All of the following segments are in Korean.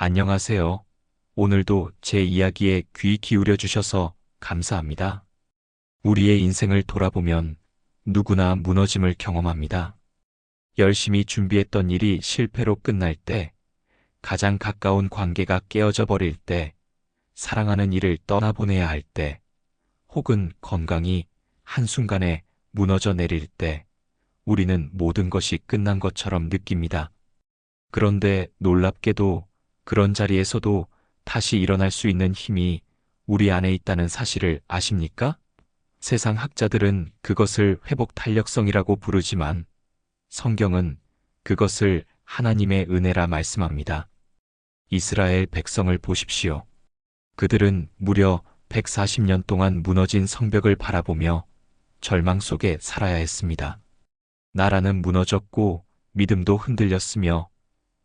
안녕하세요. 오늘도 제 이야기에 귀 기울여 주셔서 감사합니다. 우리의 인생을 돌아보면 누구나 무너짐을 경험합니다. 열심히 준비했던 일이 실패로 끝날 때, 가장 가까운 관계가 깨어져 버릴 때, 사랑하는 이를 떠나보내야 할 때, 혹은 건강이 한순간에 무너져 내릴 때, 우리는 모든 것이 끝난 것처럼 느낍니다. 그런데 놀랍게도 그런 자리에서도 다시 일어날 수 있는 힘이 우리 안에 있다는 사실을 아십니까? 세상 학자들은 그것을 회복 탄력성이라고 부르지만 성경은 그것을 하나님의 은혜라 말씀합니다. 이스라엘 백성을 보십시오. 그들은 무려 140년 동안 무너진 성벽을 바라보며 절망 속에 살아야 했습니다. 나라는 무너졌고 믿음도 흔들렸으며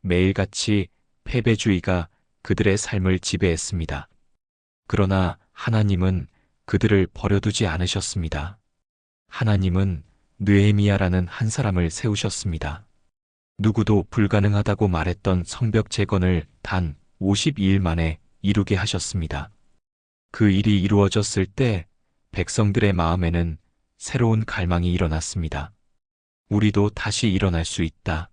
매일같이 패배주의가 그들의 삶을 지배했습니다. 그러나 하나님은 그들을 버려두지 않으셨습니다. 하나님은 느헤미야라는 한 사람을 세우셨습니다. 누구도 불가능하다고 말했던 성벽 재건을 단 52일 만에 이루게 하셨습니다. 그 일이 이루어졌을 때 백성들의 마음에는 새로운 갈망이 일어났습니다. 우리도 다시 일어날 수 있다.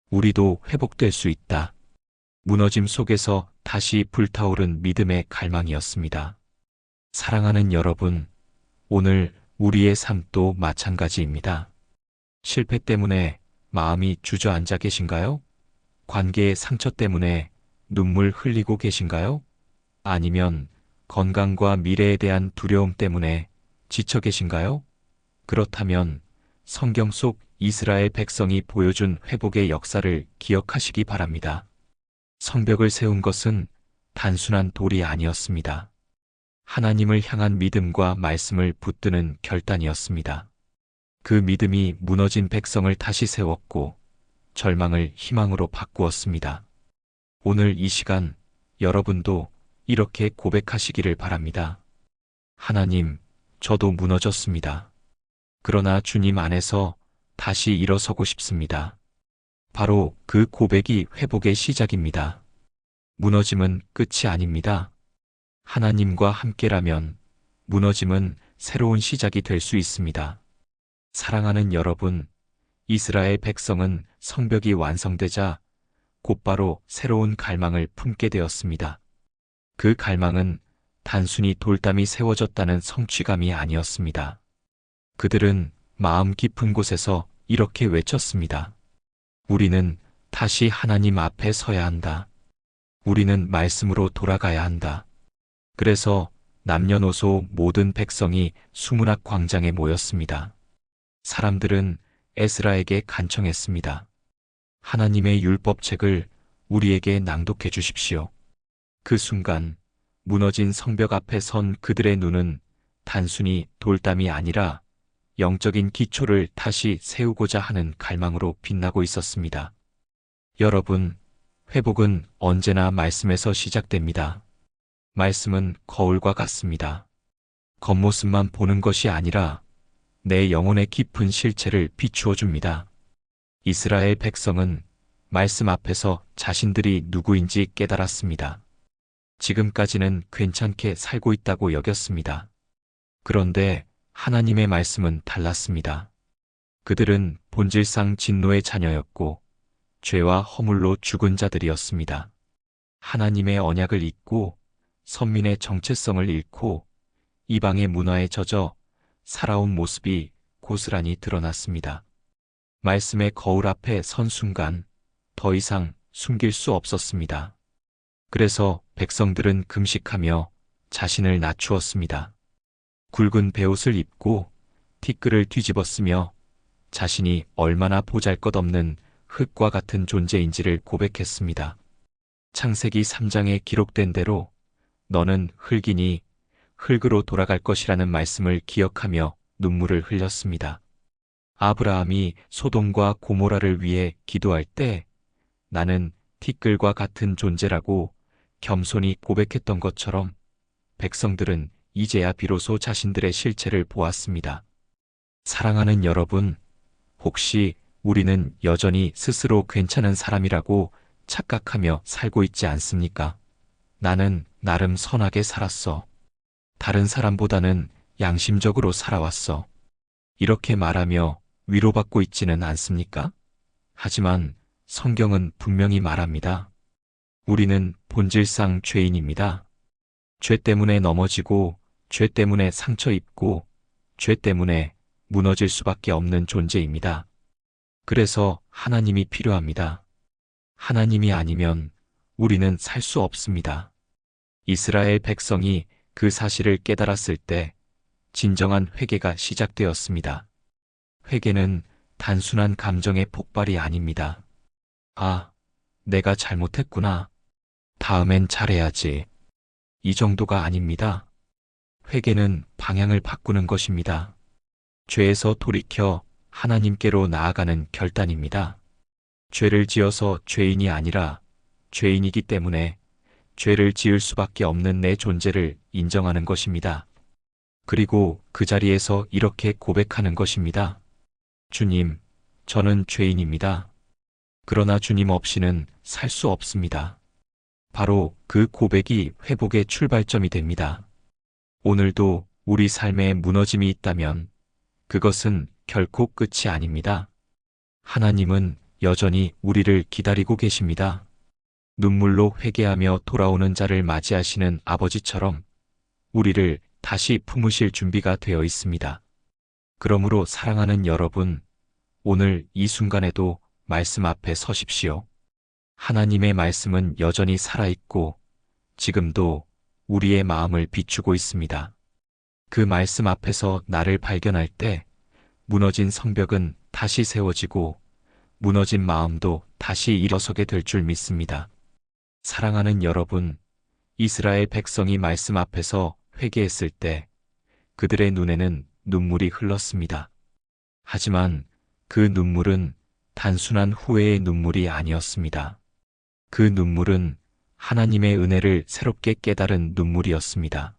우리도 회복될 수 있다. 무너짐 속에서 다시 불타오른 믿음의 갈망이었습니다. 사랑하는 여러분, 오늘 우리의 삶도 마찬가지입니다. 실패 때문에 마음이 주저앉아 계신가요? 관계의 상처 때문에 눈물 흘리고 계신가요? 아니면 건강과 미래에 대한 두려움 때문에 지쳐 계신가요? 그렇다면 성경 속 이스라엘 백성이 보여준 회복의 역사를 기억하시기 바랍니다. 성벽을 세운 것은 단순한 돌이 아니었습니다. 하나님을 향한 믿음과 말씀을 붙드는 결단이었습니다. 그 믿음이 무너진 백성을 다시 세웠고 절망을 희망으로 바꾸었습니다. 오늘 이 시간 여러분도 이렇게 고백하시기를 바랍니다. 하나님, 저도 무너졌습니다. 그러나 주님 안에서 다시 일어서고 싶습니다. 바로 그 고백이 회복의 시작입니다. 무너짐은 끝이 아닙니다. 하나님과 함께라면 무너짐은 새로운 시작이 될 수 있습니다. 사랑하는 여러분, 이스라엘 백성은 성벽이 완성되자 곧바로 새로운 갈망을 품게 되었습니다. 그 갈망은 단순히 돌담이 세워졌다는 성취감이 아니었습니다. 그들은 마음 깊은 곳에서 이렇게 외쳤습니다. 우리는 다시 하나님 앞에 서야 한다. 우리는 말씀으로 돌아가야 한다. 그래서 남녀노소 모든 백성이 수문학 광장에 모였습니다. 사람들은 에스라에게 간청했습니다. 하나님의 율법책을 우리에게 낭독해 주십시오. 그 순간 무너진 성벽 앞에 선 그들의 눈은 단순히 돌담이 아니라 영적인 기초를 다시 세우고자 하는 갈망으로 빛나고 있었습니다. 여러분, 회복은 언제나 말씀에서 시작됩니다. 말씀은 거울과 같습니다. 겉모습만 보는 것이 아니라 내 영혼의 깊은 실체를 비추어 줍니다. 이스라엘 백성은 말씀 앞에서 자신들이 누구인지 깨달았습니다. 지금까지는 괜찮게 살고 있다고 여겼습니다. 그런데 하나님의 말씀은 달랐습니다. 그들은 본질상 진노의 자녀였고 죄와 허물로 죽은 자들이었습니다. 하나님의 언약을 잊고 선민의 정체성을 잃고 이방의 문화에 젖어 살아온 모습이 고스란히 드러났습니다. 말씀의 거울 앞에 선 순간 더 이상 숨길 수 없었습니다. 그래서 백성들은 금식하며 자신을 낮추었습니다. 굵은 베옷을 입고 티끌을 뒤집었으며 자신이 얼마나 보잘것없는 흙과 같은 존재인지를 고백했습니다. 창세기 3장에 기록된 대로 너는 흙이니 흙으로 돌아갈 것이라는 말씀을 기억하며 눈물을 흘렸습니다. 아브라함이 소돔과 고모라를 위해 기도할 때 나는 티끌과 같은 존재라고 겸손히 고백했던 것처럼 백성들은 이제야 비로소 자신들의 실체를 보았습니다. 사랑하는 여러분, 혹시 우리는 여전히 스스로 괜찮은 사람이라고 착각하며 살고 있지 않습니까? 나는 나름 선하게 살았어. 다른 사람보다는 양심적으로 살아왔어. 이렇게 말하며 위로받고 있지는 않습니까? 하지만 성경은 분명히 말합니다. 우리는 본질상 죄인입니다. 죄 때문에 넘어지고, 죄 때문에 상처 입고, 죄 때문에 무너질 수밖에 없는 존재입니다. 그래서 하나님이 필요합니다. 하나님이 아니면 우리는 살 수 없습니다. 이스라엘 백성이 그 사실을 깨달았을 때 진정한 회개가 시작되었습니다. 회개는 단순한 감정의 폭발이 아닙니다. 아, 내가 잘못했구나. 다음엔 잘해야지. 이 정도가 아닙니다. 회개는 방향을 바꾸는 것입니다. 죄에서 돌이켜 하나님께로 나아가는 결단입니다. 죄를 지어서 죄인이 아니라 죄인이기 때문에 죄를 지을 수밖에 없는 내 존재를 인정하는 것입니다. 그리고 그 자리에서 이렇게 고백하는 것입니다. 주님, 저는 죄인입니다. 그러나 주님 없이는 살 수 없습니다. 바로 그 고백이 회복의 출발점이 됩니다. 오늘도 우리 삶에 무너짐이 있다면 그것은 결코 끝이 아닙니다. 하나님은 여전히 우리를 기다리고 계십니다. 눈물로 회개하며 돌아오는 자를 맞이하시는 아버지처럼 우리를 다시 품으실 준비가 되어 있습니다. 그러므로 사랑하는 여러분, 오늘 이 순간에도 말씀 앞에 서십시오. 하나님의 말씀은 여전히 살아있고 지금도 우리의 마음을 비추고 있습니다. 그 말씀 앞에서 나를 발견할 때 무너진 성벽은 다시 세워지고 무너진 마음도 다시 일어서게 될 줄 믿습니다. 사랑하는 여러분, 이스라엘 백성이 말씀 앞에서 회개했을 때 그들의 눈에는 눈물이 흘렀습니다. 하지만 그 눈물은 단순한 후회의 눈물이 아니었습니다. 그 눈물은 하나님의 은혜를 새롭게 깨달은 눈물이었습니다.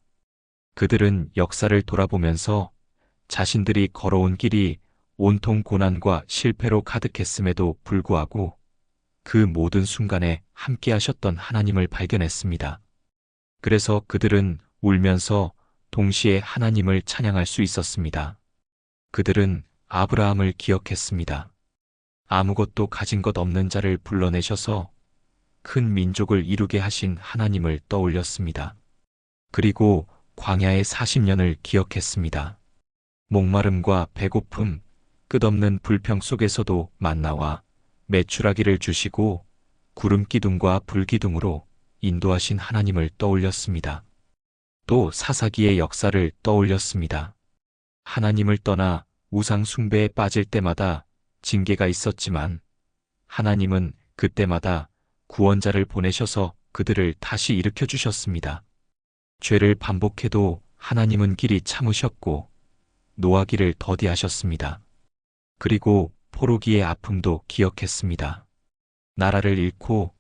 그들은 역사를 돌아보면서 자신들이 걸어온 길이 온통 고난과 실패로 가득했음에도 불구하고 그 모든 순간에 함께 하셨던 하나님을 발견했습니다. 그래서 그들은 울면서 동시에 하나님을 찬양할 수 있었습니다. 그들은 아브라함을 기억했습니다. 아무것도 가진 것 없는 자를 불러내셔서 큰 민족을 이루게 하신 하나님을 떠올렸습니다. 그리고 광야의 40년을 기억했습니다. 목마름과 배고픔, 끝없는 불평 속에서도 만나와 메추라기를 주시고 구름 기둥과 불 기둥으로 인도하신 하나님을 떠올렸습니다. 또 사사기의 역사를 떠올렸습니다. 하나님을 떠나 우상 숭배에 빠질 때마다 징계가 있었지만 하나님은 그때마다 구원자를 보내셔서 그들을 다시 일으켜 주셨습니다. 죄를 반복해도 하나님은 길이 참으셨고 노하기를 더디하셨습니다. 그리고 포로기의 아픔도 기억했습니다. 나라를 잃고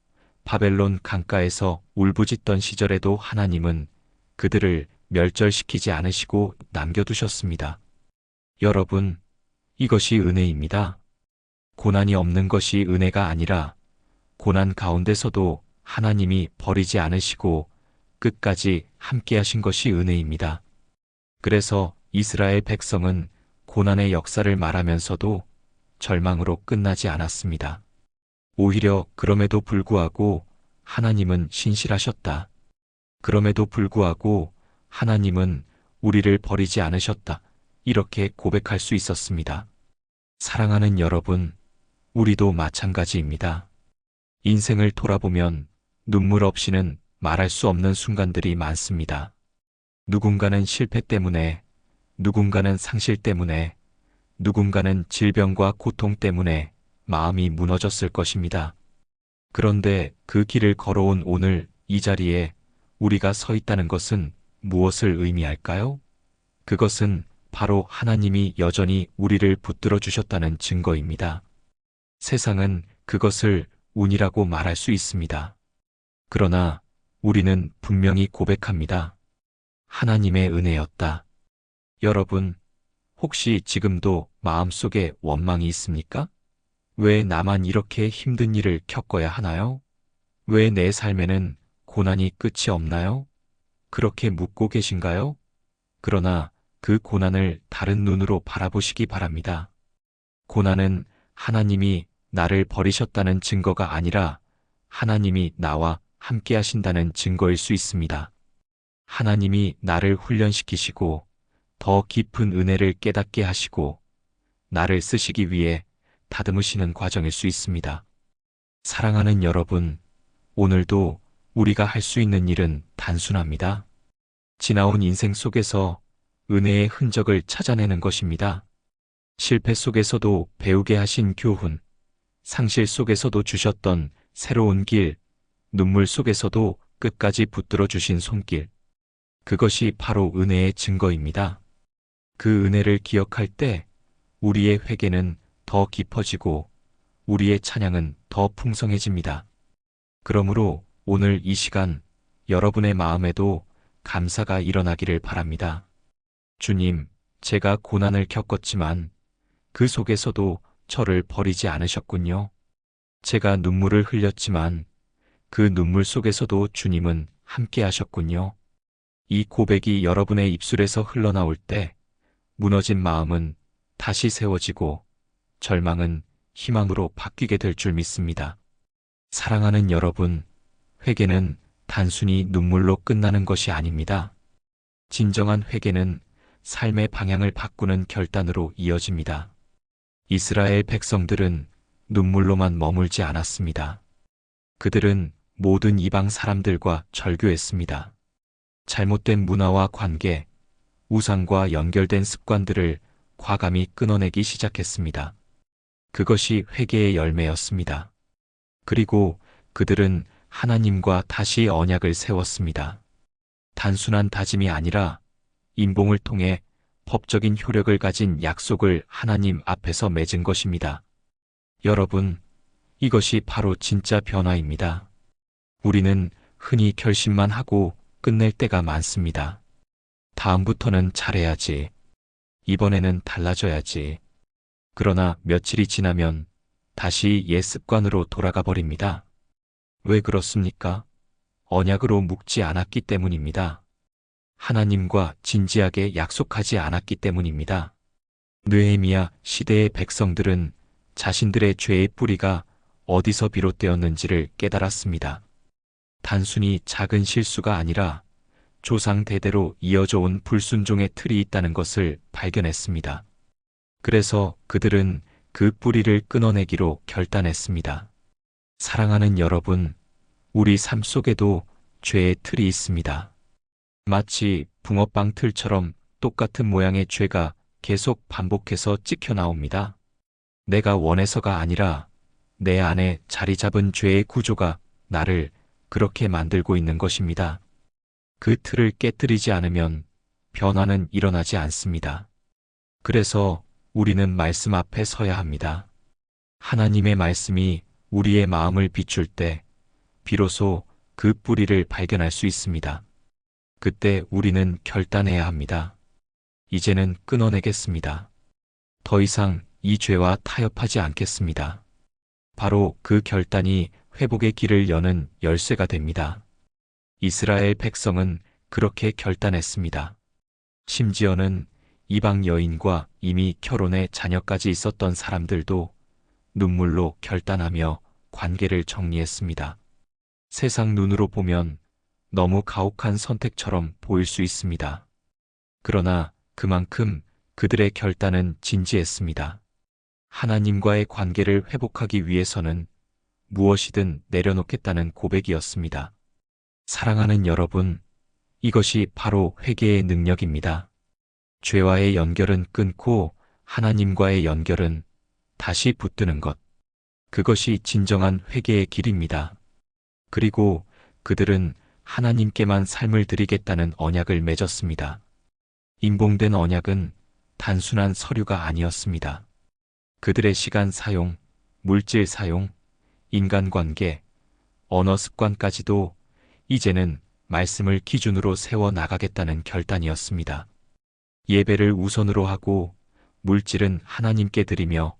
바벨론 강가에서 울부짖던 시절에도 하나님은 그들을 멸절시키지 않으시고 남겨두셨습니다. 여러분, 이것이 은혜입니다. 고난이 없는 것이 은혜가 아니라 고난 가운데서도 하나님이 버리지 않으시고 끝까지 함께 하신 것이 은혜입니다. 그래서 이스라엘 백성은 고난의 역사를 말하면서도 절망으로 끝나지 않았습니다. 오히려 그럼에도 불구하고 하나님은 신실하셨다. 그럼에도 불구하고 하나님은 우리를 버리지 않으셨다. 이렇게 고백할 수 있었습니다. 사랑하는 여러분, 우리도 마찬가지입니다. 인생을 돌아보면 눈물 없이는 말할 수 없는 순간들이 많습니다. 누군가는 실패 때문에, 누군가는 상실 때문에, 누군가는 질병과 고통 때문에 마음이 무너졌을 것입니다. 그런데 그 길을 걸어온 오늘 이 자리에 우리가 서 있다는 것은 무엇을 의미할까요? 그것은 바로 하나님이 여전히 우리를 붙들어 주셨다는 증거입니다. 세상은 그것을 운이라고 말할 수 있습니다. 그러나 우리는 분명히 고백합니다. 하나님의 은혜였다. 여러분, 혹시 지금도 마음속에 원망이 있습니까? 왜 나만 이렇게 힘든 일을 겪어야 하나요? 왜 내 삶에는 고난이 끝이 없나요? 그렇게 묻고 계신가요? 그러나 그 고난을 다른 눈으로 바라보시기 바랍니다. 고난은 하나님이 나를 버리셨다는 증거가 아니라 하나님이 나와 함께 하신다는 증거일 수 있습니다. 하나님이 나를 훈련시키시고 더 깊은 은혜를 깨닫게 하시고 나를 쓰시기 위해 다듬으시는 과정일 수 있습니다. 사랑하는 여러분, 오늘도 우리가 할 수 있는 일은 단순합니다. 지나온 인생 속에서 은혜의 흔적을 찾아내는 것입니다. 실패 속에서도 배우게 하신 교훈, 상실 속에서도 주셨던 새로운 길, 눈물 속에서도 끝까지 붙들어 주신 손길. 그것이 바로 은혜의 증거입니다. 그 은혜를 기억할 때 우리의 회개는 더 깊어지고 우리의 찬양은 더 풍성해집니다. 그러므로 오늘 이 시간 여러분의 마음에도 감사가 일어나기를 바랍니다. 주님, 제가 고난을 겪었지만 그 속에서도 저를 버리지 않으셨군요. 제가 눈물을 흘렸지만 그 눈물 속에서도 주님은 함께 하셨군요. 이 고백이 여러분의 입술에서 흘러나올 때 무너진 마음은 다시 세워지고 절망은 희망으로 바뀌게 될 줄 믿습니다. 사랑하는 여러분, 회개는 단순히 눈물로 끝나는 것이 아닙니다. 진정한 회개는 삶의 방향을 바꾸는 결단으로 이어집니다. 이스라엘 백성들은 눈물로만 머물지 않았습니다. 그들은 모든 이방 사람들과 절교했습니다. 잘못된 문화와 관계, 우상과 연결된 습관들을 과감히 끊어내기 시작했습니다. 그것이 회개의 열매였습니다. 그리고 그들은 하나님과 다시 언약을 세웠습니다. 단순한 다짐이 아니라 인봉을 통해 법적인 효력을 가진 약속을 하나님 앞에서 맺은 것입니다. 여러분, 이것이 바로 진짜 변화입니다. 우리는 흔히 결심만 하고 끝낼 때가 많습니다. 다음부터는 잘해야지. 이번에는 달라져야지. 그러나 며칠이 지나면 다시 옛 습관으로 돌아가 버립니다. 왜 그렇습니까? 언약으로 묶지 않았기 때문입니다. 하나님과 진지하게 약속하지 않았기 때문입니다. 느헤미야 시대의 백성들은 자신들의 죄의 뿌리가 어디서 비롯되었는지를 깨달았습니다. 단순히 작은 실수가 아니라 조상 대대로 이어져 온 불순종의 틀이 있다는 것을 발견했습니다. 그래서 그들은 그 뿌리를 끊어내기로 결단했습니다. 사랑하는 여러분, 우리 삶 속에도 죄의 틀이 있습니다. 마치 붕어빵 틀처럼 똑같은 모양의 죄가 계속 반복해서 찍혀 나옵니다. 내가 원해서가 아니라 내 안에 자리 잡은 죄의 구조가 나를 그렇게 만들고 있는 것입니다. 그 틀을 깨뜨리지 않으면 변화는 일어나지 않습니다. 그래서 우리는 말씀 앞에 서야 합니다. 하나님의 말씀이 우리의 마음을 비출 때 비로소 그 뿌리를 발견할 수 있습니다. 그때 우리는 결단해야 합니다. 이제는 끊어내겠습니다. 더 이상 이 죄와 타협하지 않겠습니다. 바로 그 결단이 회복의 길을 여는 열쇠가 됩니다. 이스라엘 백성은 그렇게 결단했습니다. 심지어는 이방 여인과 이미 결혼해 자녀까지 있었던 사람들도 눈물로 결단하며 관계를 정리했습니다. 세상 눈으로 보면 너무 가혹한 선택처럼 보일 수 있습니다. 그러나 그만큼 그들의 결단은 진지했습니다. 하나님과의 관계를 회복하기 위해서는 무엇이든 내려놓겠다는 고백이었습니다. 사랑하는 여러분, 이것이 바로 회개의 능력입니다. 죄와의 연결은 끊고 하나님과의 연결은 다시 붙드는 것. 그것이 진정한 회개의 길입니다. 그리고 그들은 하나님께만 삶을 드리겠다는 언약을 맺었습니다. 인봉된 언약은 단순한 서류가 아니었습니다. 그들의 시간 사용, 물질 사용, 인간관계, 언어 습관까지도 이제는 말씀을 기준으로 세워 나가겠다는 결단이었습니다. 예배를 우선으로 하고 물질은 하나님께 드리며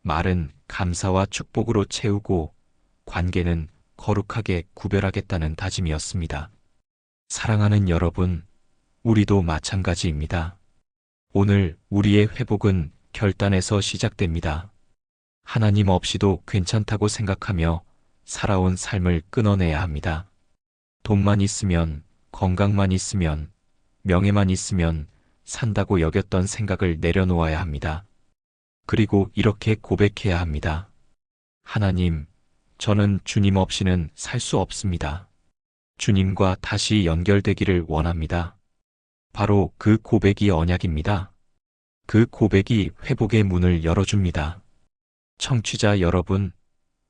말은 감사와 축복으로 채우고 관계는 거룩하게 구별하겠다는 다짐이었습니다. 사랑하는 여러분, 우리도 마찬가지입니다. 오늘 우리의 회복은 결단에서 시작됩니다. 하나님 없이도 괜찮다고 생각하며 살아온 삶을 끊어내야 합니다. 돈만 있으면, 건강만 있으면, 명예만 있으면 산다고 여겼던 생각을 내려놓아야 합니다. 그리고 이렇게 고백해야 합니다. 하나님, 저는 주님 없이는 살 수 없습니다. 주님과 다시 연결되기를 원합니다. 바로 그 고백이 언약입니다. 그 고백이 회복의 문을 열어줍니다. 청취자 여러분,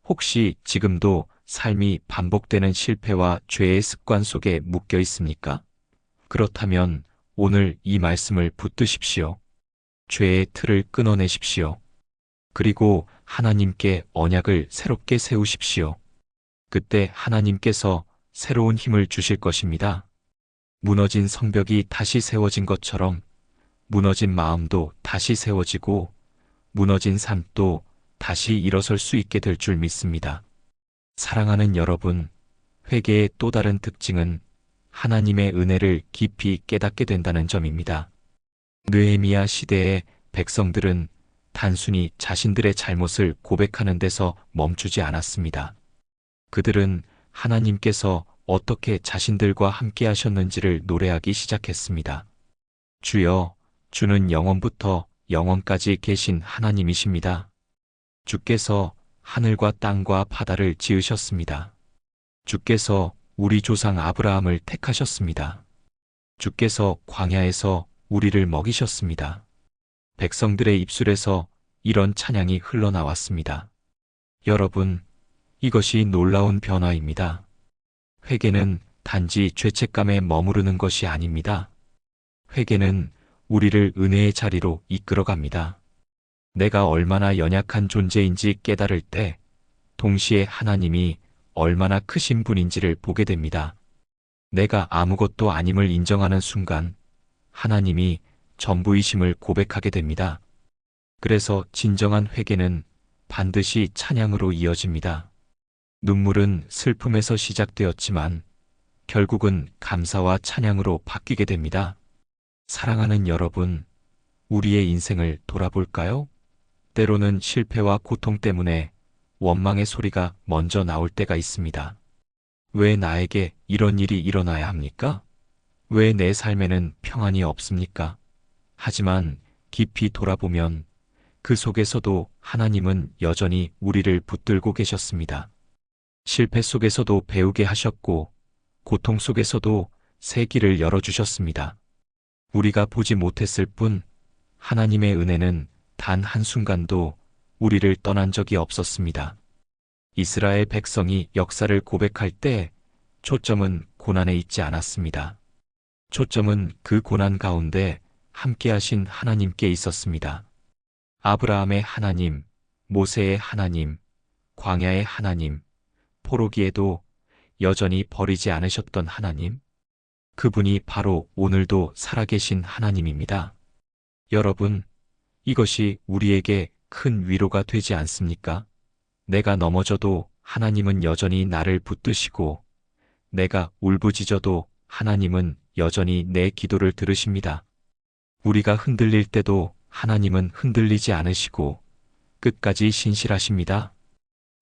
혹시 지금도 삶이 반복되는 실패와 죄의 습관 속에 묶여 있습니까? 그렇다면 오늘 이 말씀을 붙드십시오. 죄의 틀을 끊어내십시오. 그리고 하나님께 언약을 새롭게 세우십시오. 그때 하나님께서 새로운 힘을 주실 것입니다. 무너진 성벽이 다시 세워진 것처럼 무너진 마음도 다시 세워지고 무너진 삶도 다시 일어설 수 있게 될 줄 믿습니다. 사랑하는 여러분, 회개의 또 다른 특징은 하나님의 은혜를 깊이 깨닫게 된다는 점입니다. 느헤미야 시대의 백성들은 단순히 자신들의 잘못을 고백하는 데서 멈추지 않았습니다. 그들은 하나님께서 어떻게 자신들과 함께 하셨는지를 노래하기 시작했습니다. 주여, 주는 영원부터 영원까지 계신 하나님이십니다. 주께서 하늘과 땅과 바다를 지으셨습니다. 주께서 우리 조상 아브라함을 택하셨습니다. 주께서 광야에서 우리를 먹이셨습니다. 백성들의 입술에서 이런 찬양이 흘러나왔습니다. 여러분, 이것이 놀라운 변화입니다. 회개는 단지 죄책감에 머무르는 것이 아닙니다. 회개는 우리를 은혜의 자리로 이끌어갑니다. 내가 얼마나 연약한 존재인지 깨달을 때 동시에 하나님이 얼마나 크신 분인지를 보게 됩니다. 내가 아무것도 아님을 인정하는 순간 하나님이 전부이심을 고백하게 됩니다. 그래서 진정한 회개는 반드시 찬양으로 이어집니다. 눈물은 슬픔에서 시작되었지만 결국은 감사와 찬양으로 바뀌게 됩니다. 사랑하는 여러분, 우리의 인생을 돌아볼까요? 때로는 실패와 고통 때문에 원망의 소리가 먼저 나올 때가 있습니다. 왜 나에게 이런 일이 일어나야 합니까? 왜 내 삶에는 평안이 없습니까? 하지만 깊이 돌아보면 그 속에서도 하나님은 여전히 우리를 붙들고 계셨습니다. 실패 속에서도 배우게 하셨고 고통 속에서도 새 길을 열어주셨습니다. 우리가 보지 못했을 뿐 하나님의 은혜는 단 한순간도 우리를 떠난 적이 없었습니다. 이스라엘 백성이 역사를 고백할 때 초점은 고난에 있지 않았습니다. 초점은 그 고난 가운데 함께하신 하나님께 있었습니다. 아브라함의 하나님, 모세의 하나님, 광야의 하나님, 포로기에도 여전히 버리지 않으셨던 하나님, 그분이 바로 오늘도 살아계신 하나님입니다. 여러분, 이것이 우리에게 큰 위로가 되지 않습니까? 내가 넘어져도 하나님은 여전히 나를 붙드시고 내가 울부짖어도 하나님은 여전히 내 기도를 들으십니다. 우리가 흔들릴 때도 하나님은 흔들리지 않으시고 끝까지 신실하십니다.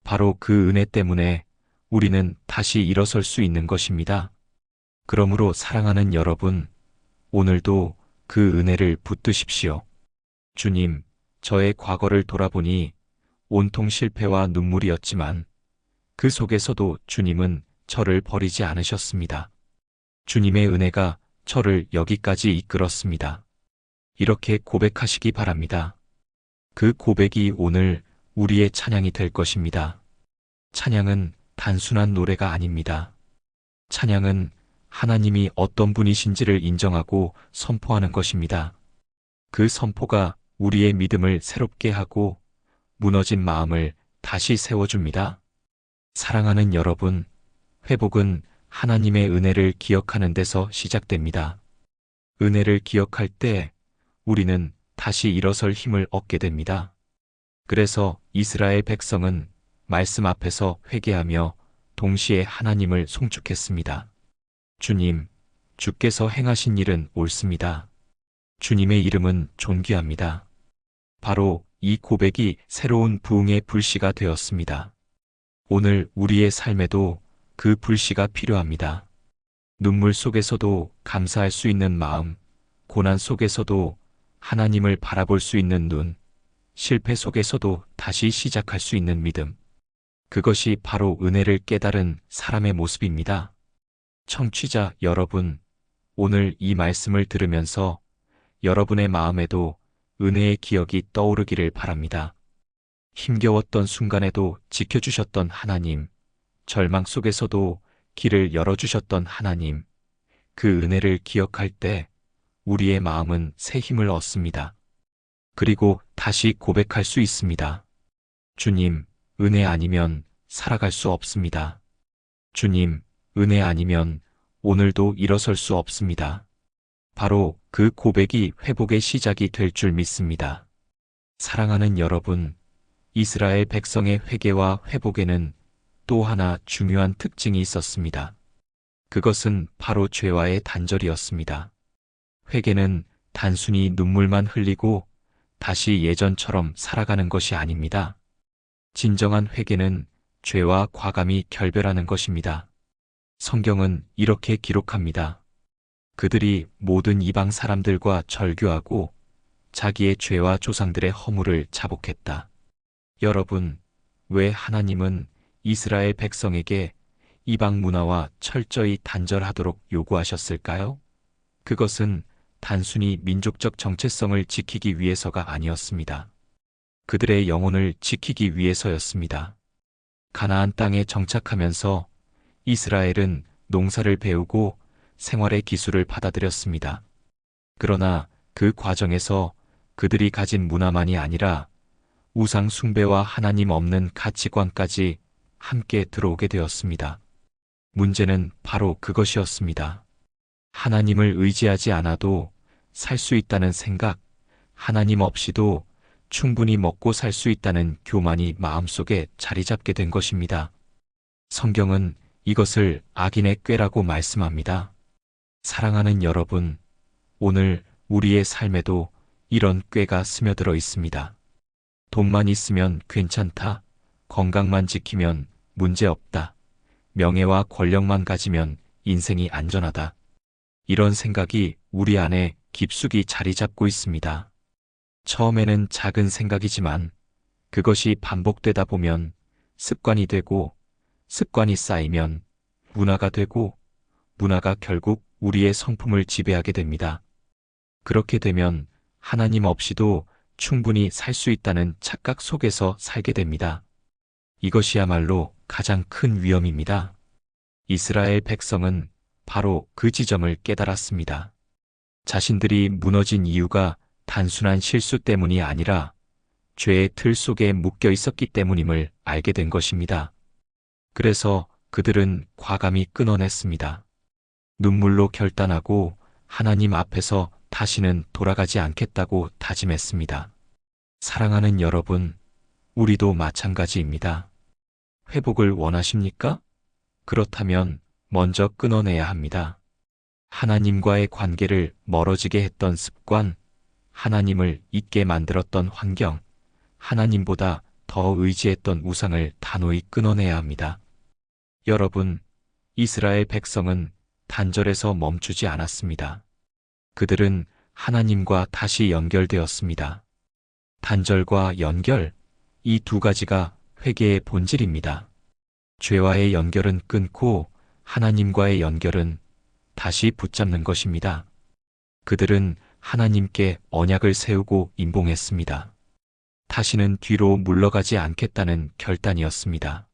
바로 그 은혜 때문에 우리는 다시 일어설 수 있는 것입니다. 그러므로 사랑하는 여러분, 오늘도 그 은혜를 붙드십시오. 주님, 저의 과거를 돌아보니 온통 실패와 눈물이었지만 그 속에서도 주님은 저를 버리지 않으셨습니다. 주님의 은혜가 저를 여기까지 이끌었습니다. 이렇게 고백하시기 바랍니다. 그 고백이 오늘 우리의 찬양이 될 것입니다. 찬양은 단순한 노래가 아닙니다. 찬양은 하나님이 어떤 분이신지를 인정하고 선포하는 것입니다. 그 선포가 우리의 믿음을 새롭게 하고 무너진 마음을 다시 세워줍니다. 사랑하는 여러분, 회복은 하나님의 은혜를 기억하는 데서 시작됩니다. 은혜를 기억할 때 우리는 다시 일어설 힘을 얻게 됩니다. 그래서 이스라엘 백성은 말씀 앞에서 회개하며 동시에 하나님을 송축했습니다. 주님, 주께서 행하신 일은 옳습니다. 주님의 이름은 존귀합니다. 바로 이 고백이 새로운 부흥의 불씨가 되었습니다. 오늘 우리의 삶에도 그 불씨가 필요합니다. 눈물 속에서도 감사할 수 있는 마음, 고난 속에서도 하나님을 바라볼 수 있는 눈, 실패 속에서도 다시 시작할 수 있는 믿음. 그것이 바로 은혜를 깨달은 사람의 모습입니다. 청취자 여러분, 오늘 이 말씀을 들으면서 여러분의 마음에도 은혜의 기억이 떠오르기를 바랍니다. 힘겨웠던 순간에도 지켜주셨던 하나님, 절망 속에서도 길을 열어주셨던 하나님, 그 은혜를 기억할 때 우리의 마음은 새 힘을 얻습니다. 그리고 다시 고백할 수 있습니다. 주님, 은혜 아니면 살아갈 수 없습니다. 주님, 은혜 아니면 오늘도 일어설 수 없습니다. 바로 그 고백이 회복의 시작이 될 줄 믿습니다. 사랑하는 여러분, 이스라엘 백성의 회개와 회복에는 또 하나 중요한 특징이 있었습니다. 그것은 바로 죄와의 단절이었습니다. 회개는 단순히 눈물만 흘리고 다시 예전처럼 살아가는 것이 아닙니다. 진정한 회개는 죄와 과감히 결별하는 것입니다. 성경은 이렇게 기록합니다. 그들이 모든 이방 사람들과 절교하고 자기의 죄와 조상들의 허물을 자복했다. 여러분, 왜 하나님은 이스라엘 백성에게 이방 문화와 철저히 단절하도록 요구하셨을까요? 그것은 단순히 민족적 정체성을 지키기 위해서가 아니었습니다. 그들의 영혼을 지키기 위해서였습니다. 가나안 땅에 정착하면서 이스라엘은 농사를 배우고 생활의 기술을 받아들였습니다. 그러나 그 과정에서 그들이 가진 문화만이 아니라 우상 숭배와 하나님 없는 가치관까지 함께 들어오게 되었습니다. 문제는 바로 그것이었습니다. 하나님을 의지하지 않아도 살 수 있다는 생각, 하나님 없이도 충분히 먹고 살 수 있다는 교만이 마음속에 자리 잡게 된 것입니다. 성경은 이것을 악인의 꾀라고 말씀합니다. 사랑하는 여러분, 오늘 우리의 삶에도 이런 꾀가 스며들어 있습니다. 돈만 있으면 괜찮다, 건강만 지키면 문제없다, 명예와 권력만 가지면 인생이 안전하다. 이런 생각이 우리 안에 깊숙이 자리 잡고 있습니다. 처음에는 작은 생각이지만 그것이 반복되다 보면 습관이 되고 습관이 쌓이면 문화가 되고 문화가 결국 우리의 성품을 지배하게 됩니다. 그렇게 되면 하나님 없이도 충분히 살 수 있다는 착각 속에서 살게 됩니다. 이것이야말로 가장 큰 위험입니다. 이스라엘 백성은 바로 그 지점을 깨달았습니다. 자신들이 무너진 이유가 단순한 실수 때문이 아니라 죄의 틀 속에 묶여 있었기 때문임을 알게 된 것입니다. 그래서 그들은 과감히 끊어냈습니다. 눈물로 결단하고 하나님 앞에서 다시는 돌아가지 않겠다고 다짐했습니다. 사랑하는 여러분, 우리도 마찬가지입니다. 회복을 원하십니까? 그렇다면 먼저 끊어내야 합니다. 하나님과의 관계를 멀어지게 했던 습관, 하나님을 잊게 만들었던 환경, 하나님보다 더 의지했던 우상을 단호히 끊어내야 합니다. 여러분, 이스라엘 백성은 단절에서 멈추지 않았습니다. 그들은 하나님과 다시 연결되었습니다. 단절과 연결, 이 두 가지가 회개의 본질입니다. 죄와의 연결은 끊고 하나님과의 연결은 다시 붙잡는 것입니다. 그들은 하나님께 언약을 세우고 임봉했습니다. 다시는 뒤로 물러가지 않겠다는 결단이었습니다.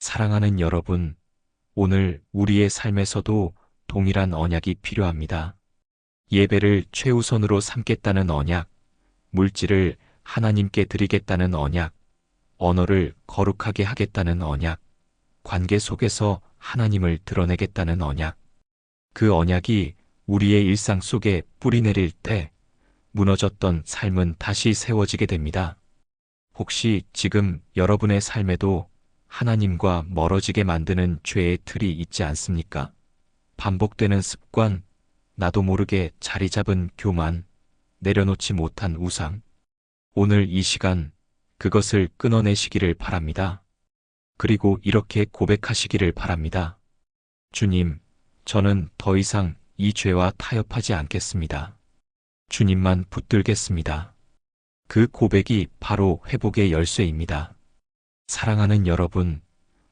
사랑하는 여러분, 오늘 우리의 삶에서도 동일한 언약이 필요합니다. 예배를 최우선으로 삼겠다는 언약, 물질을 하나님께 드리겠다는 언약, 언어를 거룩하게 하겠다는 언약, 관계 속에서 하나님을 드러내겠다는 언약. 그 언약이 우리의 일상 속에 뿌리 내릴 때 무너졌던 삶은 다시 세워지게 됩니다. 혹시 지금 여러분의 삶에도 하나님과 멀어지게 만드는 죄의 틀이 있지 않습니까? 반복되는 습관, 나도 모르게 자리 잡은 교만, 내려놓지 못한 우상. 오늘 이 시간 그것을 끊어내시기를 바랍니다. 그리고 이렇게 고백하시기를 바랍니다. 주님, 저는 더 이상 이 죄와 타협하지 않겠습니다. 주님만 붙들겠습니다. 그 고백이 바로 회복의 열쇠입니다. 사랑하는 여러분,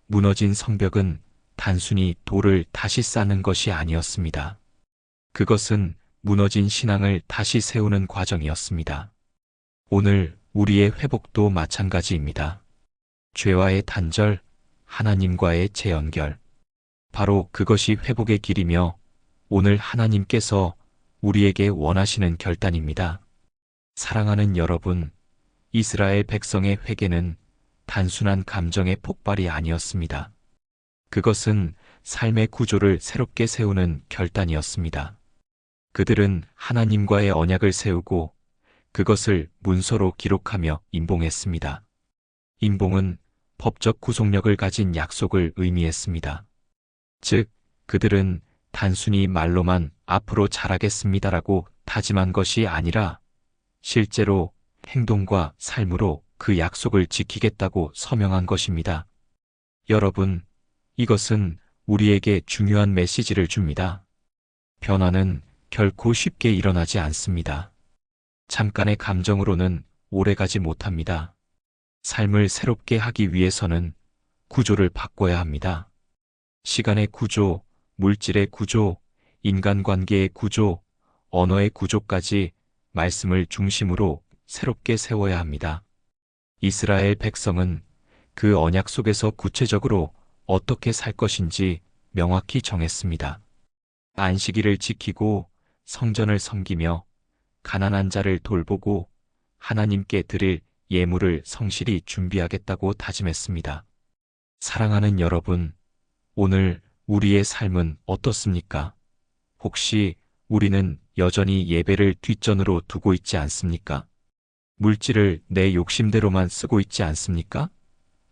무너진 성벽은 단순히 돌을 다시 쌓는 것이 아니었습니다. 그것은 무너진 신앙을 다시 세우는 과정이었습니다. 오늘 우리의 회복도 마찬가지입니다. 죄와의 단절, 하나님과의 재연결. 바로 그것이 회복의 길이며 오늘 하나님께서 우리에게 원하시는 결단입니다. 사랑하는 여러분, 이스라엘 백성의 회개는 단순한 감정의 폭발이 아니었습니다. 그것은 삶의 구조를 새롭게 세우는 결단이었습니다. 그들은 하나님과의 언약을 세우고 그것을 문서로 기록하며 임봉했습니다. 임봉은 법적 구속력을 가진 약속을 의미했습니다. 즉, 그들은 단순히 말로만 앞으로 잘하겠습니다라고 다짐한 것이 아니라 실제로 행동과 삶으로 그 약속을 지키겠다고 서명한 것입니다. 여러분, 이것은 우리에게 중요한 메시지를 줍니다. 변화는 결코 쉽게 일어나지 않습니다. 잠깐의 감정으로는 오래가지 못합니다. 삶을 새롭게 하기 위해서는 구조를 바꿔야 합니다. 시간의 구조, 물질의 구조, 인간관계의 구조, 언어의 구조까지 말씀을 중심으로 새롭게 세워야 합니다. 이스라엘 백성은 그 언약 속에서 구체적으로 어떻게 살 것인지 명확히 정했습니다. 안식일을 지키고 성전을 섬기며 가난한 자를 돌보고 하나님께 드릴 예물을 성실히 준비하겠다고 다짐했습니다. 사랑하는 여러분, 오늘 우리의 삶은 어떻습니까? 혹시 우리는 여전히 예배를 뒷전으로 두고 있지 않습니까? 물질을 내 욕심대로만 쓰고 있지 않습니까?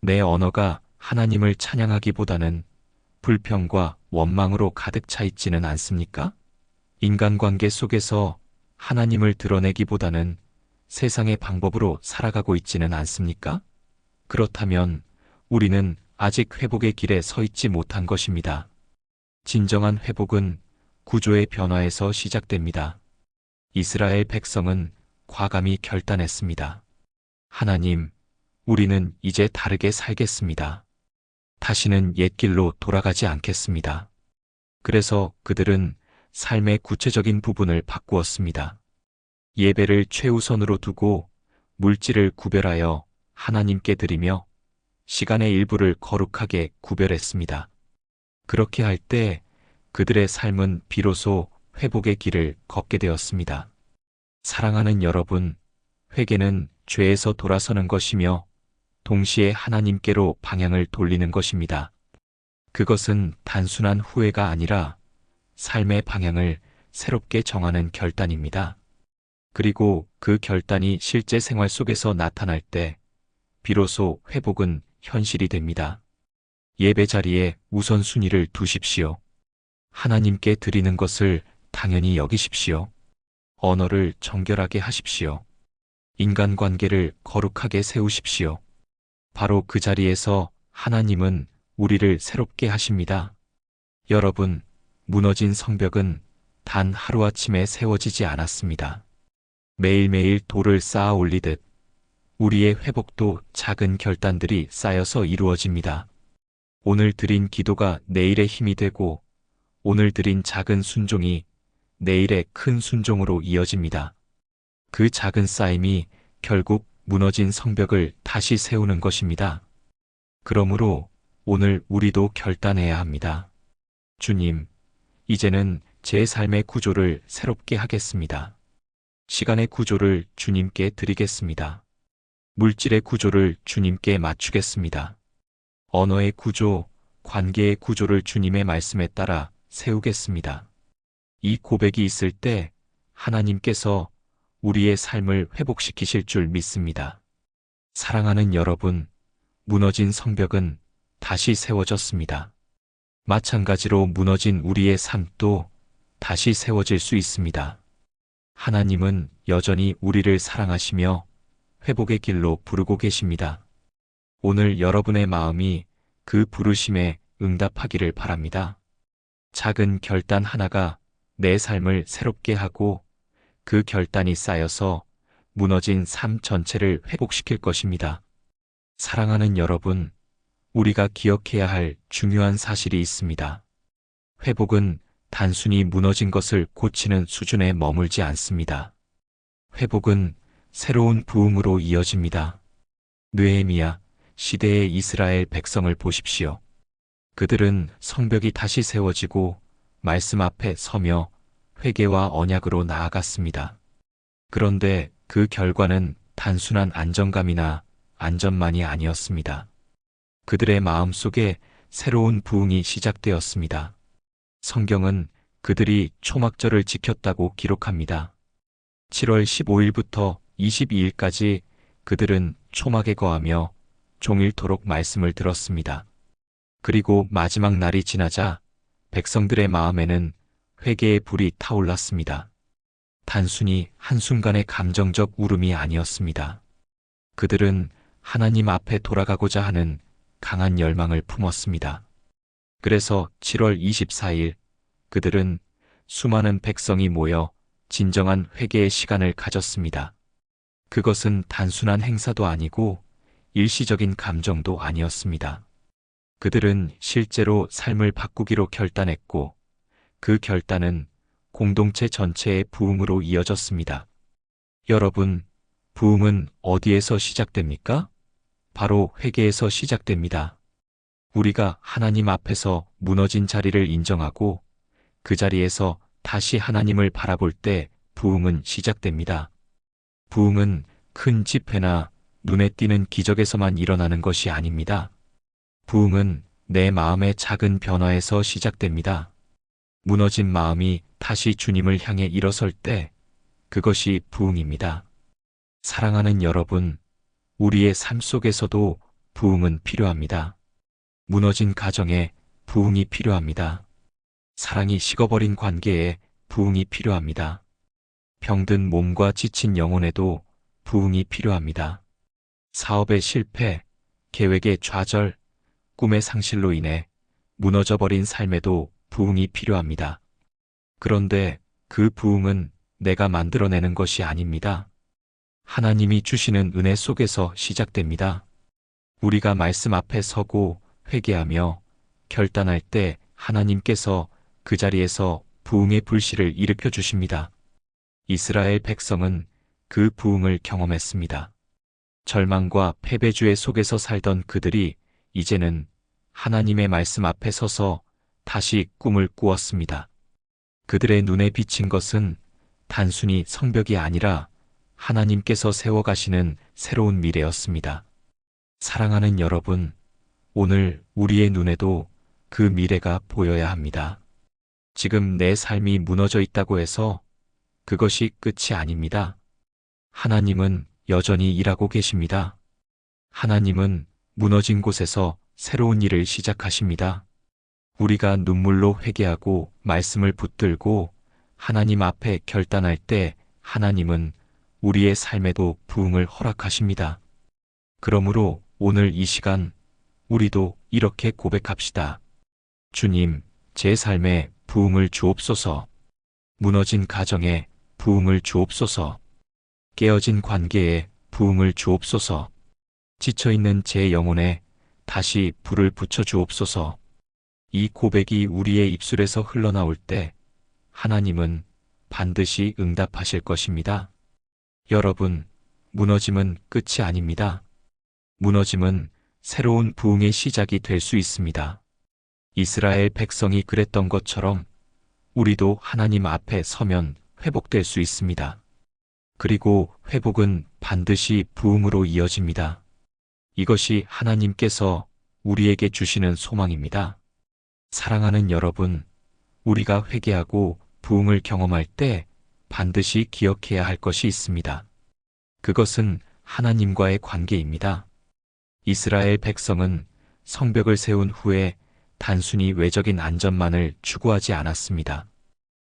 내 언어가 하나님을 찬양하기보다는 불평과 원망으로 가득 차 있지는 않습니까? 인간관계 속에서 하나님을 드러내기보다는 세상의 방법으로 살아가고 있지는 않습니까? 그렇다면 우리는 아직 회복의 길에 서 있지 못한 것입니다. 진정한 회복은 구조의 변화에서 시작됩니다. 이스라엘 백성은 과감히 결단했습니다. 하나님, 우리는 이제 다르게 살겠습니다. 다시는 옛길로 돌아가지 않겠습니다. 그래서 그들은 삶의 구체적인 부분을 바꾸었습니다. 예배를 최우선으로 두고 물질을 구별하여 하나님께 드리며 시간의 일부를 거룩하게 구별했습니다. 그렇게 할 때 그들의 삶은 비로소 회복의 길을 걷게 되었습니다. 사랑하는 여러분, 회개는 죄에서 돌아서는 것이며 동시에 하나님께로 방향을 돌리는 것입니다. 그것은 단순한 후회가 아니라 삶의 방향을 새롭게 정하는 결단입니다. 그리고 그 결단이 실제 생활 속에서 나타날 때 비로소 회복은 현실이 됩니다. 예배 자리에 우선순위를 두십시오. 하나님께 드리는 것을 당연히 여기십시오. 언어를 정결하게 하십시오. 인간관계를 거룩하게 세우십시오. 바로 그 자리에서 하나님은 우리를 새롭게 하십니다. 여러분, 무너진 성벽은 단 하루아침에 세워지지 않았습니다. 매일매일 돌을 쌓아 올리듯 우리의 회복도 작은 결단들이 쌓여서 이루어집니다. 오늘 드린 기도가 내일의 힘이 되고 오늘 드린 작은 순종이 내일의 큰 순종으로 이어집니다. 그 작은 쌓임이 결국 무너진 성벽을 다시 세우는 것입니다. 그러므로 오늘 우리도 결단해야 합니다. 주님, 이제는 제 삶의 구조를 새롭게 하겠습니다. 시간의 구조를 주님께 드리겠습니다. 물질의 구조를 주님께 맞추겠습니다. 언어의 구조, 관계의 구조를 주님의 말씀에 따라 세우겠습니다. 이 고백이 있을 때 하나님께서 우리의 삶을 회복시키실 줄 믿습니다. 사랑하는 여러분, 무너진 성벽은 다시 세워졌습니다. 마찬가지로 무너진 우리의 삶도 다시 세워질 수 있습니다. 하나님은 여전히 우리를 사랑하시며 회복의 길로 부르고 계십니다. 오늘 여러분의 마음이 그 부르심에 응답하기를 바랍니다. 작은 결단 하나가 내 삶을 새롭게 하고 그 결단이 쌓여서 무너진 삶 전체를 회복시킬 것입니다. 사랑하는 여러분, 우리가 기억해야 할 중요한 사실이 있습니다. 회복은 단순히 무너진 것을 고치는 수준에 머물지 않습니다. 회복은 새로운 부흥으로 이어집니다. 느헤미야 시대의 이스라엘 백성을 보십시오. 그들은 성벽이 다시 세워지고 말씀 앞에 서며 회개와 언약으로 나아갔습니다. 그런데 그 결과는 단순한 안정감이나 안전만이 아니었습니다. 그들의 마음속에 새로운 부흥이 시작되었습니다. 성경은 그들이 초막절을 지켰다고 기록합니다. 7월 15일부터 22일까지 그들은 초막에 거하며 종일토록 말씀을 들었습니다. 그리고 마지막 날이 지나자 백성들의 마음에는 회개의 불이 타올랐습니다. 단순히 한순간의 감정적 울음이 아니었습니다. 그들은 하나님 앞에 돌아가고자 하는 강한 열망을 품었습니다. 그래서 7월 24일 그들은 수많은 백성이 모여 진정한 회개의 시간을 가졌습니다. 그것은 단순한 행사도 아니고 일시적인 감정도 아니었습니다. 그들은 실제로 삶을 바꾸기로 결단했고 그 결단은 공동체 전체의 부흥으로 이어졌습니다. 여러분, 부흥은 어디에서 시작됩니까? 바로 회개에서 시작됩니다. 우리가 하나님 앞에서 무너진 자리를 인정하고 그 자리에서 다시 하나님을 바라볼 때 부흥은 시작됩니다. 부흥은 큰 집회나 눈에 띄는 기적에서만 일어나는 것이 아닙니다. 부흥은 내 마음의 작은 변화에서 시작됩니다. 무너진 마음이 다시 주님을 향해 일어설 때 그것이 부흥입니다. 사랑하는 여러분, 우리의 삶 속에서도 부흥은 필요합니다. 무너진 가정에 부흥이 필요합니다. 사랑이 식어버린 관계에 부흥이 필요합니다. 병든 몸과 지친 영혼에도 부흥이 필요합니다. 사업의 실패, 계획의 좌절, 꿈의 상실로 인해 무너져버린 삶에도 부흥이 필요합니다. 그런데 그 부흥은 내가 만들어내는 것이 아닙니다. 하나님이 주시는 은혜 속에서 시작됩니다. 우리가 말씀 앞에 서고 회개하며 결단할 때 하나님께서 그 자리에서 부흥의 불씨를 일으켜 주십니다. 이스라엘 백성은 그 부흥을 경험했습니다. 절망과 패배주의 속에서 살던 그들이 이제는 하나님의 말씀 앞에 서서 다시 꿈을 꾸었습니다. 그들의 눈에 비친 것은 단순히 성벽이 아니라 하나님께서 세워가시는 새로운 미래였습니다. 사랑하는 여러분, 오늘 우리의 눈에도 그 미래가 보여야 합니다. 지금 내 삶이 무너져 있다고 해서 그것이 끝이 아닙니다. 하나님은 여전히 일하고 계십니다. 하나님은 무너진 곳에서 새로운 일을 시작하십니다. 우리가 눈물로 회개하고 말씀을 붙들고 하나님 앞에 결단할 때 하나님은 우리의 삶에도 부흥을 허락하십니다. 그러므로 오늘 이 시간 우리도 이렇게 고백합시다. 주님, 제 삶에 부흥을 주옵소서. 무너진 가정에 부흥을 주옵소서. 깨어진 관계에 부흥을 주옵소서. 지쳐있는 제 영혼에 다시 불을 붙여 주옵소서. 이 고백이 우리의 입술에서 흘러나올 때 하나님은 반드시 응답하실 것입니다. 여러분, 무너짐은 끝이 아닙니다. 무너짐은 새로운 부흥의 시작이 될 수 있습니다. 이스라엘 백성이 그랬던 것처럼 우리도 하나님 앞에 서면 회복될 수 있습니다. 그리고 회복은 반드시 부흥으로 이어집니다. 이것이 하나님께서 우리에게 주시는 소망입니다. 사랑하는 여러분, 우리가 회개하고 부흥을 경험할 때 반드시 기억해야 할 것이 있습니다. 그것은 하나님과의 관계입니다. 이스라엘 백성은 성벽을 세운 후에 단순히 외적인 안전만을 추구하지 않았습니다.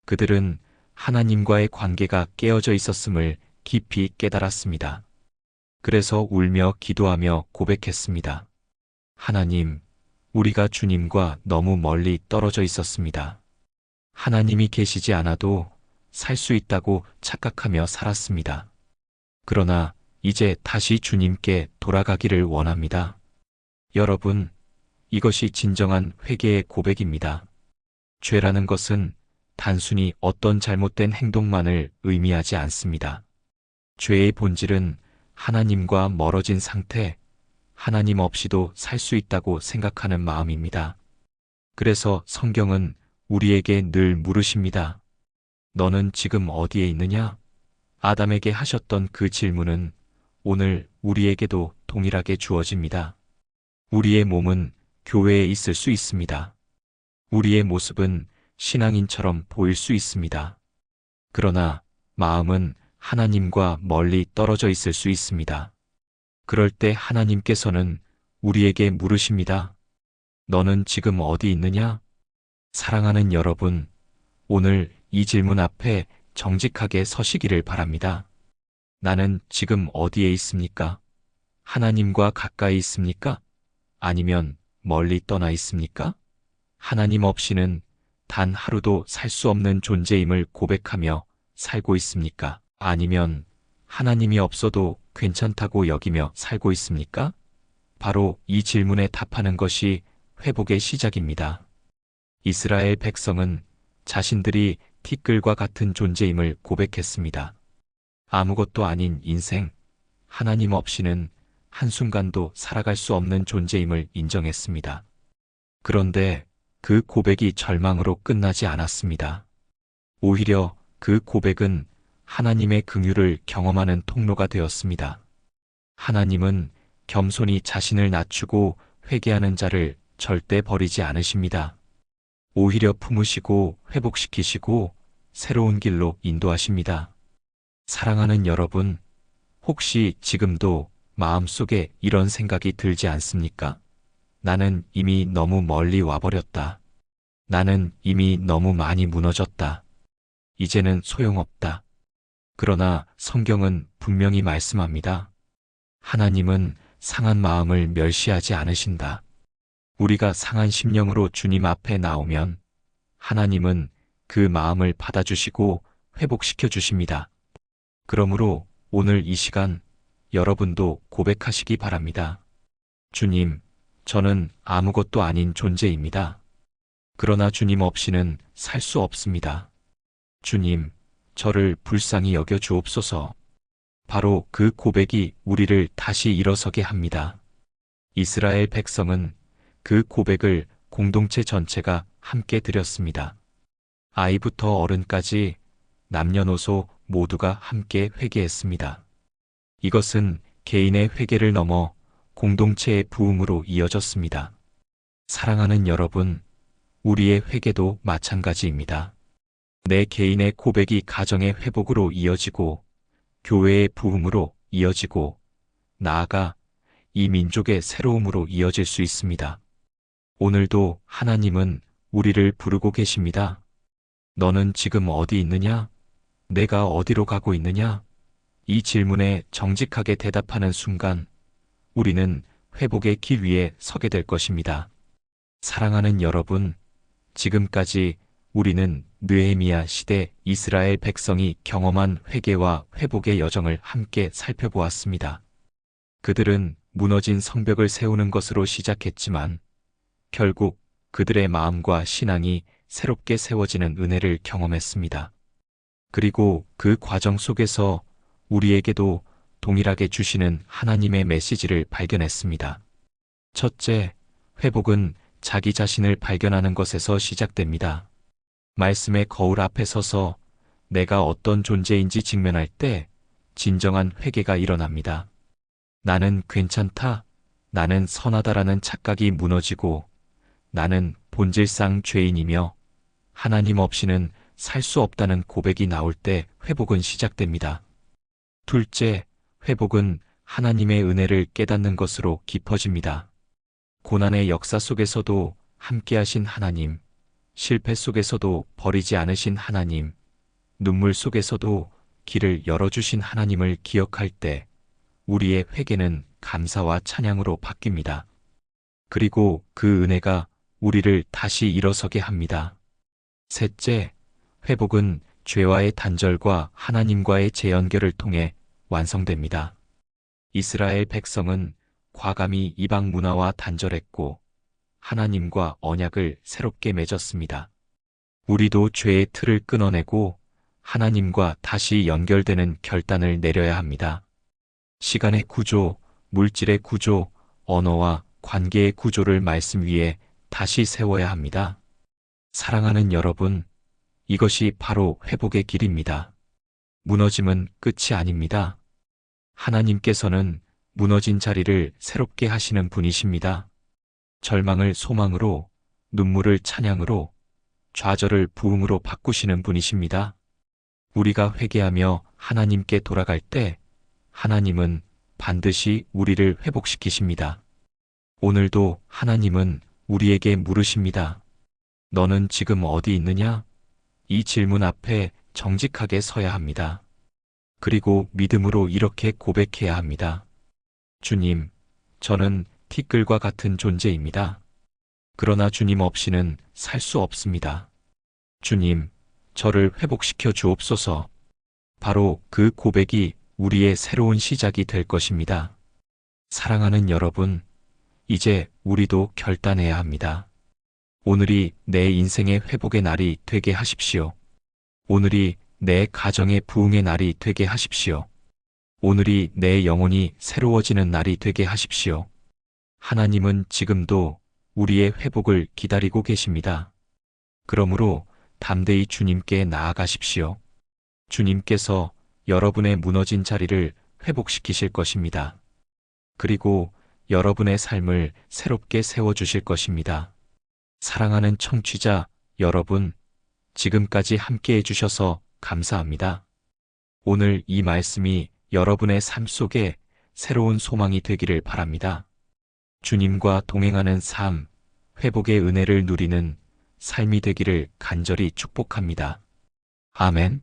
그들은 하나님과의 관계가 깨어져 있었음을 깊이 깨달았습니다. 그래서 울며 기도하며 고백했습니다. 하나님, 우리가 주님과 너무 멀리 떨어져 있었습니다. 하나님이 계시지 않아도 살 수 있다고 착각하며 살았습니다. 그러나 이제 다시 주님께 돌아가기를 원합니다. 여러분, 이것이 진정한 회개의 고백입니다. 죄라는 것은 단순히 어떤 잘못된 행동만을 의미하지 않습니다. 죄의 본질은 하나님과 멀어진 상태, 하나님 없이도 살 수 있다고 생각하는 마음입니다. 그래서 성경은 우리에게 늘 물으십니다. 너는 지금 어디에 있느냐? 아담에게 하셨던 그 질문은 오늘 우리에게도 동일하게 주어집니다. 우리의 몸은 교회에 있을 수 있습니다. 우리의 모습은 신앙인처럼 보일 수 있습니다. 그러나 마음은 하나님과 멀리 떨어져 있을 수 있습니다. 그럴 때 하나님께서는 우리에게 물으십니다. 너는 지금 어디 있느냐? 사랑하는 여러분, 오늘 이 질문 앞에 정직하게 서시기를 바랍니다. 나는 지금 어디에 있습니까? 하나님과 가까이 있습니까? 아니면 멀리 떠나 있습니까? 하나님 없이는 단 하루도 살 수 없는 존재임을 고백하며 살고 있습니까? 아니면 하나님이 없어도 괜찮다고 여기며 살고 있습니까? 바로 이 질문에 답하는 것이 회복의 시작입니다. 이스라엘 백성은 자신들이 티끌과 같은 존재임을 고백했습니다. 아무것도 아닌 인생, 하나님 없이는 한순간도 살아갈 수 없는 존재임을 인정했습니다. 그런데 그 고백이 절망으로 끝나지 않았습니다. 오히려 그 고백은 하나님의 긍휼을 경험하는 통로가 되었습니다. 하나님은 겸손히 자신을 낮추고 회개하는 자를 절대 버리지 않으십니다. 오히려 품으시고 회복시키시고 새로운 길로 인도하십니다. 사랑하는 여러분, 혹시 지금도 마음속에 이런 생각이 들지 않습니까? 나는 이미 너무 멀리 와버렸다. 나는 이미 너무 많이 무너졌다. 이제는 소용없다. 그러나 성경은 분명히 말씀합니다. 하나님은 상한 마음을 멸시하지 않으신다. 우리가 상한 심령으로 주님 앞에 나오면 하나님은 그 마음을 받아주시고 회복시켜 주십니다. 그러므로 오늘 이 시간 여러분도 고백하시기 바랍니다. 주님, 저는 아무것도 아닌 존재입니다. 그러나 주님 없이는 살 수 없습니다. 주님, 저를 불쌍히 여겨 주옵소서. 바로 그 고백이 우리를 다시 일어서게 합니다. 이스라엘 백성은 그 고백을 공동체 전체가 함께 드렸습니다. 아이부터 어른까지 남녀노소 모두가 함께 회개했습니다. 이것은 개인의 회개를 넘어 공동체의 부흥으로 이어졌습니다. 사랑하는 여러분, 우리의 회개도 마찬가지입니다. 내 개인의 고백이 가정의 회복으로 이어지고 교회의 부흥으로 이어지고 나아가 이 민족의 새로움으로 이어질 수 있습니다. 오늘도 하나님은 우리를 부르고 계십니다. 너는 지금 어디 있느냐? 내가 어디로 가고 있느냐? 이 질문에 정직하게 대답하는 순간 우리는 회복의 길 위에 서게 될 것입니다. 사랑하는 여러분, 지금까지 우리는 느헤미야 시대 이스라엘 백성이 경험한 회개와 회복의 여정을 함께 살펴보았습니다. 그들은 무너진 성벽을 세우는 것으로 시작했지만 결국 그들의 마음과 신앙이 새롭게 세워지는 은혜를 경험했습니다. 그리고 그 과정 속에서 우리에게도 동일하게 주시는 하나님의 메시지를 발견했습니다. 첫째, 회복은 자기 자신을 발견하는 것에서 시작됩니다. 말씀의 거울 앞에 서서 내가 어떤 존재인지 직면할 때 진정한 회개가 일어납니다. 나는 괜찮다, 나는 선하다라는 착각이 무너지고 나는 본질상 죄인이며 하나님 없이는 살 수 없다는 고백이 나올 때 회복은 시작됩니다. 둘째, 회복은 하나님의 은혜를 깨닫는 것으로 깊어집니다. 고난의 역사 속에서도 함께하신 하나님, 실패 속에서도 버리지 않으신 하나님, 눈물 속에서도 길을 열어주신 하나님을 기억할 때 우리의 회개는 감사와 찬양으로 바뀝니다. 그리고 그 은혜가 우리를 다시 일어서게 합니다. 셋째, 회복은 죄와의 단절과 하나님과의 재연결을 통해 완성됩니다. 이스라엘 백성은 과감히 이방 문화와 단절했고 하나님과 언약을 새롭게 맺었습니다. 우리도 죄의 틀을 끊어내고 하나님과 다시 연결되는 결단을 내려야 합니다. 시간의 구조, 물질의 구조, 언어와 관계의 구조를 말씀 위에 다시 세워야 합니다. 사랑하는 여러분, 이것이 바로 회복의 길입니다. 무너짐은 끝이 아닙니다. 하나님께서는 무너진 자리를 새롭게 하시는 분이십니다. 절망을 소망으로, 눈물을 찬양으로, 좌절을 부흥으로 바꾸시는 분이십니다. 우리가 회개하며 하나님께 돌아갈 때 하나님은 반드시 우리를 회복시키십니다. 오늘도 하나님은 우리에게 물으십니다. 너는 지금 어디 있느냐? 이 질문 앞에 정직하게 서야 합니다. 그리고 믿음으로 이렇게 고백해야 합니다. 주님, 저는 티끌과 같은 존재입니다. 그러나 주님 없이는 살 수 없습니다. 주님, 저를 회복시켜 주옵소서. 바로 그 고백이 우리의 새로운 시작이 될 것입니다. 사랑하는 여러분, 이제 우리도 결단해야 합니다. 오늘이 내 인생의 회복의 날이 되게 하십시오. 오늘이 내 가정의 부흥의 날이 되게 하십시오. 오늘이 내 영혼이 새로워지는 날이 되게 하십시오. 하나님은 지금도 우리의 회복을 기다리고 계십니다. 그러므로 담대히 주님께 나아가십시오. 주님께서 여러분의 무너진 자리를 회복시키실 것입니다. 그리고 여러분의 삶을 새롭게 세워주실 것입니다. 사랑하는 청취자 여러분, 지금까지 함께 해주셔서 감사합니다. 오늘 이 말씀이 여러분의 삶 속에 새로운 소망이 되기를 바랍니다. 주님과 동행하는 삶, 회복의 은혜를 누리는 삶이 되기를 간절히 축복합니다. 아멘.